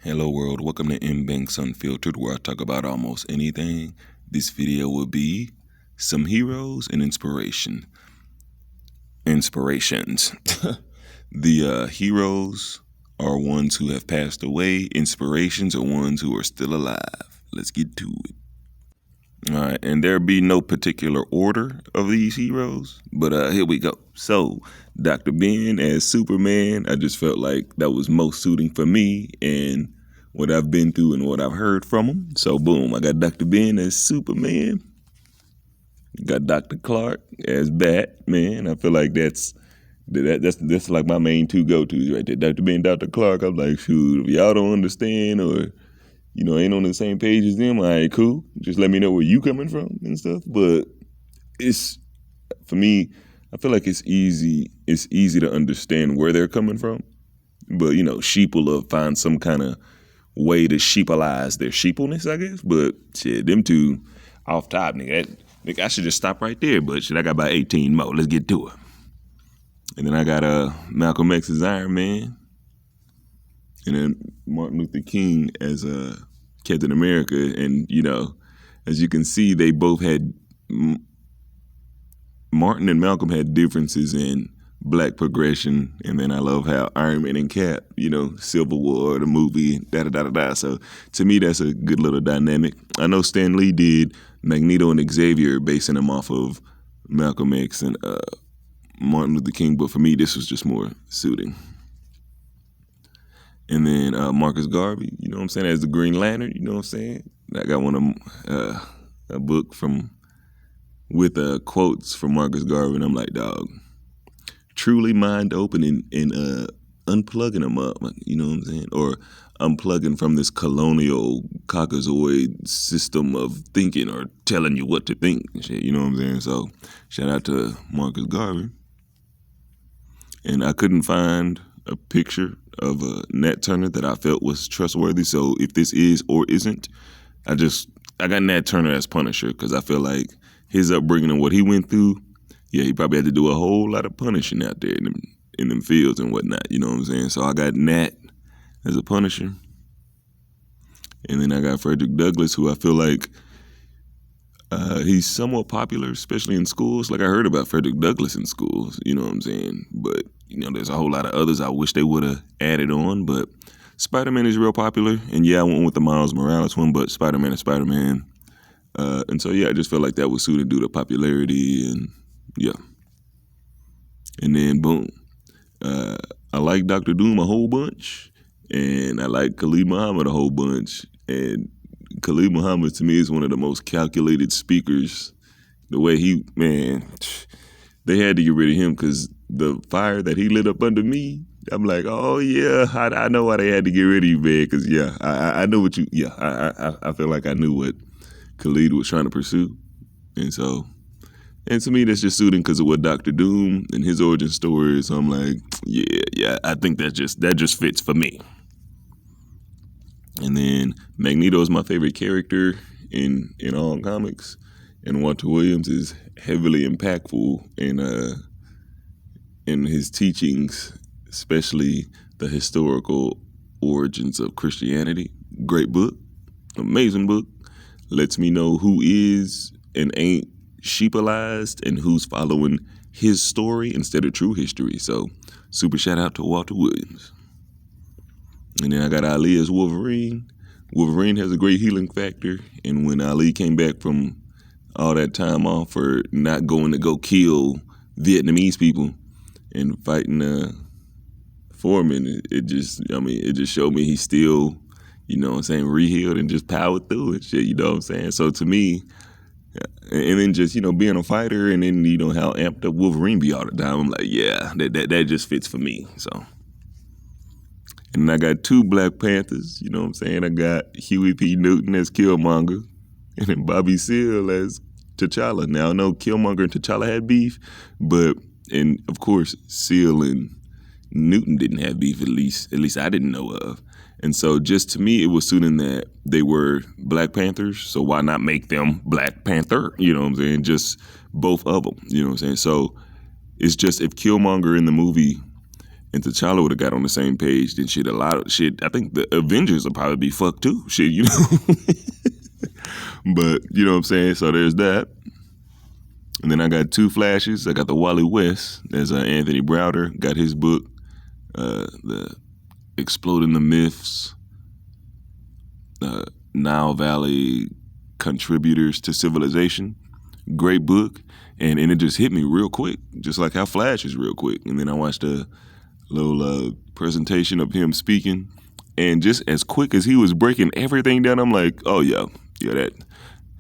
Hello world, welcome to M-Banks Unfiltered, where I talk about almost anything. This video will be some heroes and inspirations. The heroes are ones who have passed away. Inspirations are ones who are still alive. Let's get to it. Alright, and there be no particular order of these heroes, but here we go. So, Dr. Ben as Superman, I just felt like that was most suiting for me and what I've been through and what I've heard from him. So, boom, I got Dr. Ben as Superman. Got Dr. Clark as Batman. I feel like that's like my main two go-tos right there. Dr. Ben, Dr. Clark. I'm like, shoot, if y'all don't understand or ain't on the same page as them, all right, cool. Just let me know where you coming from and stuff. But for me, I feel like it's easy to understand where they're coming from. But, sheep will find some kind of way to sheepalize their sheepleness, I guess. But, shit, them two off top, nigga, I should just stop right there. But, shit, I got about 18 more. Let's get to it. And then I got Malcolm X as Iron Man. And then Martin Luther King as Captain America. And, as you can see, they both had, Martin and Malcolm had differences in black progression. And then I love how Iron Man and Cap, Civil War, the movie, da-da-da-da-da. So to me, that's a good little dynamic. I know Stan Lee did Magneto and Xavier, basing them off of Malcolm X and Martin Luther King. But for me, this was just more suiting. And then Marcus Garvey, as the Green Lantern, I got one of a book with quotes from Marcus Garvey, and I'm like, dog, truly mind-opening and unplugging them up, or unplugging from this colonial Caucasoid system of thinking or telling you what to think and shit, So shout out to Marcus Garvey. And I couldn't find a picture of Nat Turner that I felt was trustworthy. So if this is or isn't, I got Nat Turner as Punisher because I feel like his upbringing and what he went through, he probably had to do a whole lot of punishing out there in them fields and whatnot, So I got Nat as a Punisher. And then I got Frederick Douglas, who I feel like he's somewhat popular, especially in schools. Like I heard about Frederick Douglass in schools, But, there's a whole lot of others I wish they would have added on. But Spider-Man is real popular. And I went with the Miles Morales one, but Spider-Man is Spider-Man. And so, I just felt like that was suited due to popularity and, And then, boom. I like Dr. Doom a whole bunch. And I like Khalid Muhammad a whole bunch. And Khalid Muhammad, to me, is one of the most calculated speakers. The way they had to get rid of him because the fire that he lit up under me, I'm like, oh, yeah, I know why they had to get rid of you, man, because, I know what I feel like I knew what Khalid was trying to pursue. And so, and to me, that's just suiting because of what Dr. Doom and his origin story is. So I'm like, I think that just fits for me. And then Magneto is my favorite character in all comics. And Walter Williams is heavily impactful in his teachings, especially the historical origins of Christianity. Great book, amazing book. Lets me know who is and ain't sheepalized and who's following his story instead of true history. So super shout out to Walter Williams. And then I got Ali as Wolverine. Wolverine has a great healing factor. And when Ali came back from all that time off for not going to go kill Vietnamese people and fighting Foreman, it just showed me he's still, rehealed and just powered through it, shit, So to me, and then just, being a fighter and then, how amped up Wolverine be all the time, I'm like, that just fits for me, so. And I got two Black Panthers, I got Huey P. Newton as Killmonger and then Bobby Seale as T'Challa. Now, I know Killmonger and T'Challa had beef, and of course, Seale and Newton didn't have beef, at least I didn't know of. And so just to me, it was suiting that they were Black Panthers, so why not make them Black Panther, Just both of them, So it's just if Killmonger in the movie and T'Challa would have got on the same page, then shit, a lot of shit. I think the Avengers will probably be fucked too. Shit, you know. But you know what I'm saying? So there's that. And then I got 2 flashes. I got the Wally West. There's Anthony Browder. Got his book, the Exploding the Myths, Nile Valley Contributors to Civilization. Great book. And it just hit me real quick, just like how Flash is real quick. And then I watched a little presentation of him speaking. And just as quick as he was breaking everything down, I'm like, oh, yeah, that.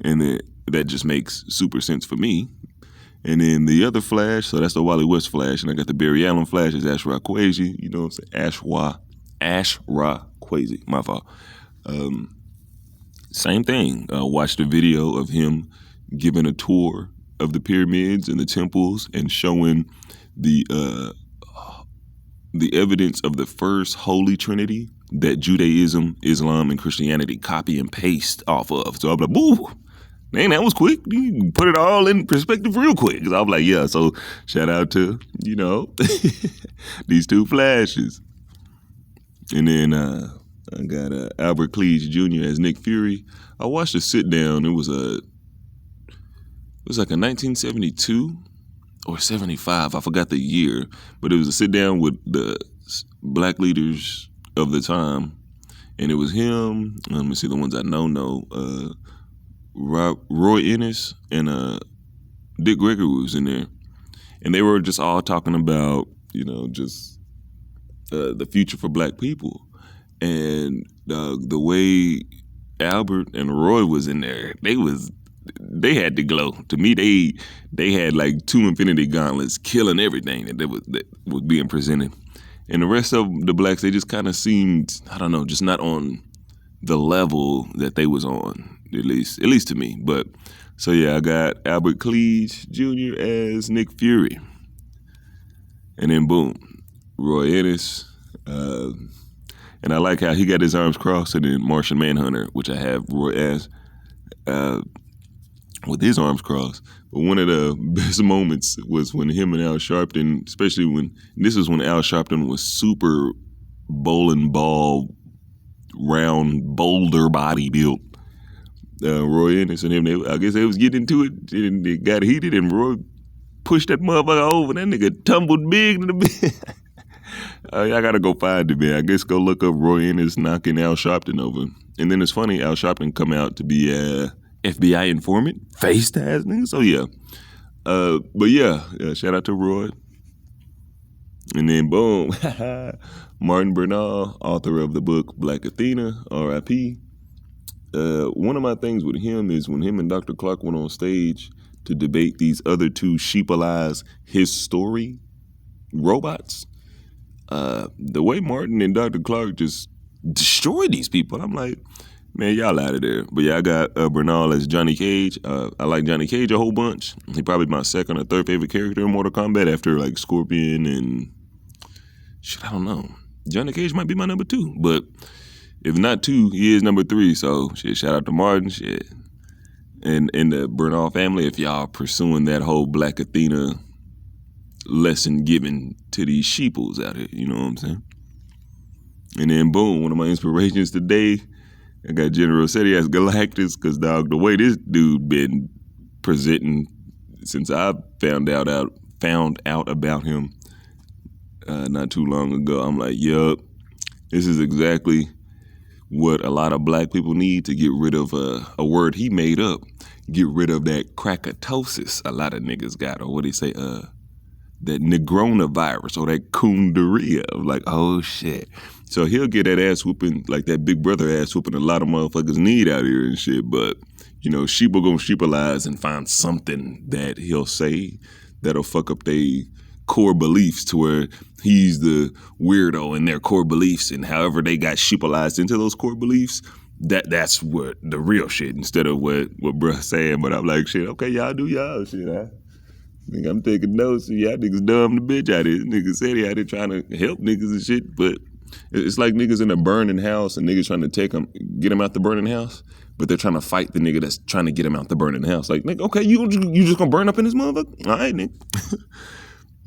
And then that just makes super sense for me. And then the other Flash, so that's the Wally West Flash, and I got the Barry Allen Flash, is Ashra Kwesi, you know what I'm saying? Ashra Kwesi, my fault. Same thing. Watched a video of him giving a tour of the pyramids and the temples and showing the evidence of the first Holy Trinity that Judaism, Islam, and Christianity copy and paste off of. So I'm like, boo. Man, that was quick. You put it all in perspective real quick. Because I was like, yeah, so shout out to, you know, these 2 flashes. And then I got Albert Cleage Jr. as Nick Fury. I watched a sit down. It was like a 1972 or 75. I forgot the year. But it was a sit down with the black leaders of the time. And it was him. Let me see the ones I know. Roy Ennis and Dick Gregory was in there, and they were just all talking about, you know, just the future for black people, and the way Albert and Roy was in there, they had to glow. To me, they had like 2 Infinity Gauntlets killing everything that was being presented, and the rest of the blacks, they just kind of seemed, I don't know, just not on the level that they was on. At least to me. But so yeah, I got Albert Cleage Jr. as Nick Fury, and then boom, Roy Ennis, and I like how he got his arms crossed, and then Martian Manhunter, which I have Roy as, with his arms crossed. But one of the best moments was when him and Al Sharpton, especially when this is when Al Sharpton was super bowling ball, round boulder body built. Roy Ennis and him, I guess they was getting into it, and it got heated, and Roy pushed that motherfucker over, and that nigga tumbled big in the bed. I gotta go find it, man. I guess go look up Roy Ennis knocking Al Sharpton over. And then it's funny, Al Sharpton come out to be a FBI informant, face ass nigga. So yeah. But yeah, shout out to Roy. And then boom, Martin Bernal, author of the book Black Athena, R.I.P. One of my things with him is when him and Dr. Clark went on stage to debate these other 2 sheepalized his story robots, the way Martin and Dr. Clark just destroyed these people, I'm like, man, y'all out of there. But yeah, I got Bernal as Johnny Cage. I like Johnny Cage a whole bunch. He probably my 2nd or 3rd favorite character in Mortal Kombat after like Scorpion and shit, I don't know. Johnny Cage might be my number 2, but if not 2, he is number 3. So shit, shout out to Martin, shit. And the Bernal family, if y'all pursuing that whole Black Athena lesson given to these sheeples out here, you know what I'm saying? And then boom, one of my inspirations today, I got General Seti as Galactus, because dog, the way this dude been presenting since I found out about him not too long ago, I'm like, yup, this is exactly what a lot of black people need to get rid of a word he made up. Get rid of that crackatosis a lot of niggas got, or what they say, that Negrona virus or that Kundaria. Like, oh shit. So he'll get that ass whooping, like that Big Brother ass whooping a lot of motherfuckers need out here and shit. But, you know, sheep are gonna sheepalize and find something that he'll say that'll fuck up they core beliefs to where he's the weirdo in their core beliefs, and however they got sheepalized into those core beliefs, that's what the real shit instead of what bruh saying. But I'm like, shit, okay, y'all do y'all shit, huh? I'm taking notes, so y'all niggas dumb the bitch out of it. Niggas said he out there trying to help niggas and shit, but it's like niggas in a burning house and niggas trying to get them out the burning house, but they're trying to fight the nigga that's trying to get him out the burning house. Like, nigga, okay, you just gonna burn up in this motherfucker? All right, nigga.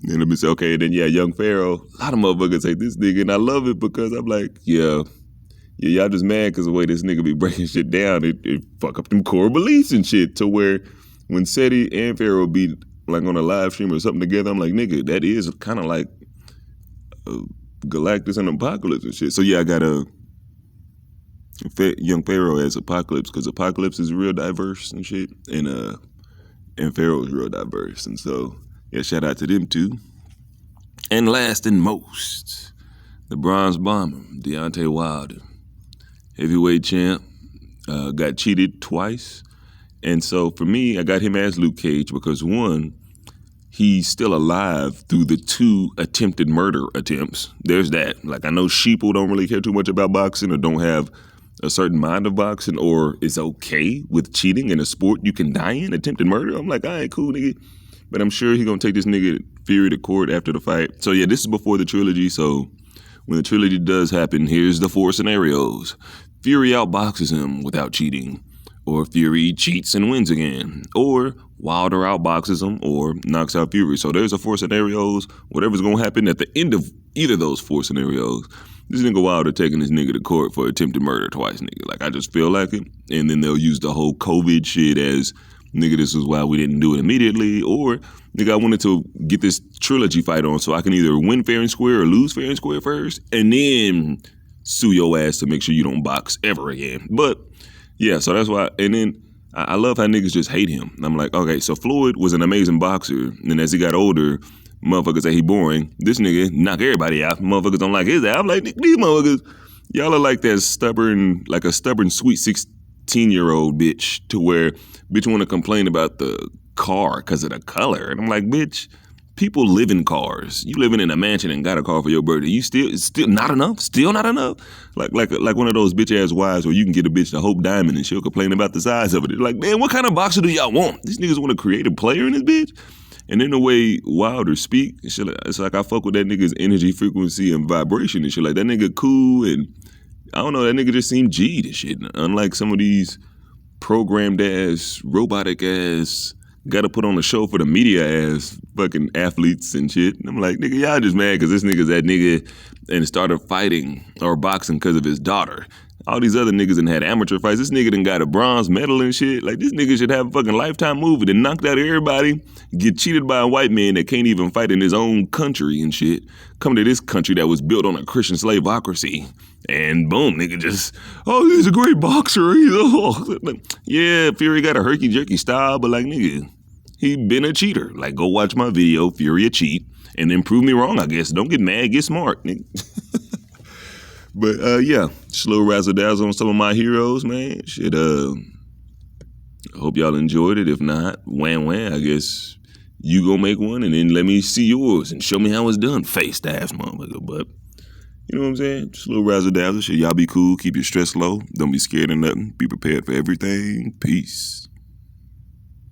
And let me say, okay, then yeah, Young Pharaoh. A lot of motherfuckers hate this nigga, and I love it because I'm like, yeah, y'all just mad because the way this nigga be breaking shit down, it fuck up them core beliefs and shit. To where when Seti and Pharaoh be like on a live stream or something together, I'm like, nigga, that is kind of like Galactus and Apocalypse and shit. So yeah, I got a Young Pharaoh as Apocalypse because Apocalypse is real diverse and shit, and Pharaoh is real diverse, and so yeah, shout out to them too. And last and most, the Bronze Bomber, Deontay Wilder, heavyweight champ, got cheated twice, and so for me, I got him as Luke Cage because one, he's still alive through the 2 attempted murder attempts. There's that. Like, I know sheeple don't really care too much about boxing or don't have a certain mind of boxing or is okay with cheating in a sport you can die in, attempted murder. I'm like, all right, cool, nigga. But I'm sure he gonna take this nigga Fury to court after the fight. So yeah, this is before the trilogy. So when the trilogy does happen, here's the 4 scenarios. Fury outboxes him without cheating, or Fury cheats and wins again, or Wilder outboxes him or knocks out Fury. So there's the 4 scenarios. Whatever's gonna happen at the end of either of those 4 scenarios, this nigga Wilder taking this nigga to court for attempted murder twice, nigga. Like, I just feel like it. And then they'll use the whole COVID shit as, nigga, this is why we didn't do it immediately. Or, nigga, I wanted to get this trilogy fight on so I can either win fair and square or lose fair and square first, and then sue your ass to make sure you don't box ever again. But, yeah, so that's why. And then I love how niggas just hate him. I'm like, okay, so Floyd was an amazing boxer. And as he got older, motherfuckers say he boring. This nigga knock everybody out. Motherfuckers don't like his ass. I'm like, these motherfuckers, y'all are like that stubborn, like a stubborn, sweet 16-year-old bitch to where bitch want to complain about the car because of the color. And I'm like, bitch, people live in cars. You living in a mansion and got a car for your birthday. You still not enough? Still not enough? Like one of those bitch-ass wives where you can get a bitch to Hope Diamond and she'll complain about the size of it. It's like, man, what kind of boxer do y'all want? These niggas want to create a player in this bitch? And then the way Wilder speak, it's like I fuck with that nigga's energy, frequency, and vibration and shit. Like, that nigga cool, and I don't know, that nigga just seemed G'd and shit. Unlike some of these programmed ass, robotic ass, gotta put on a show for the media ass fucking athletes and shit. And I'm like, nigga, y'all just mad because this nigga's that nigga and started fighting or boxing because of his daughter. All these other niggas done had amateur fights. This nigga done got a bronze medal and shit. Like, this nigga should have a fucking Lifetime movie that knocked out everybody, get cheated by a white man that can't even fight in his own country and shit. Come to this country that was built on a Christian slaveocracy. And boom, nigga just, oh, he's a great boxer. Yeah, Fury got a herky-jerky style, but like, nigga, he been a cheater. Like, go watch my video, Fury a cheat, and then prove me wrong, I guess. Don't get mad, get smart, nigga. But yeah, just a little razzle dazzle on some of my heroes, man. Shit, I hope y'all enjoyed it. If not, wham, I guess you go make one and then let me see yours and show me how it's done. Face ass motherfucker. But you know what I'm saying? Just a little razzle dazzle. Shit, y'all be cool. Keep your stress low. Don't be scared of nothing. Be prepared for everything. Peace.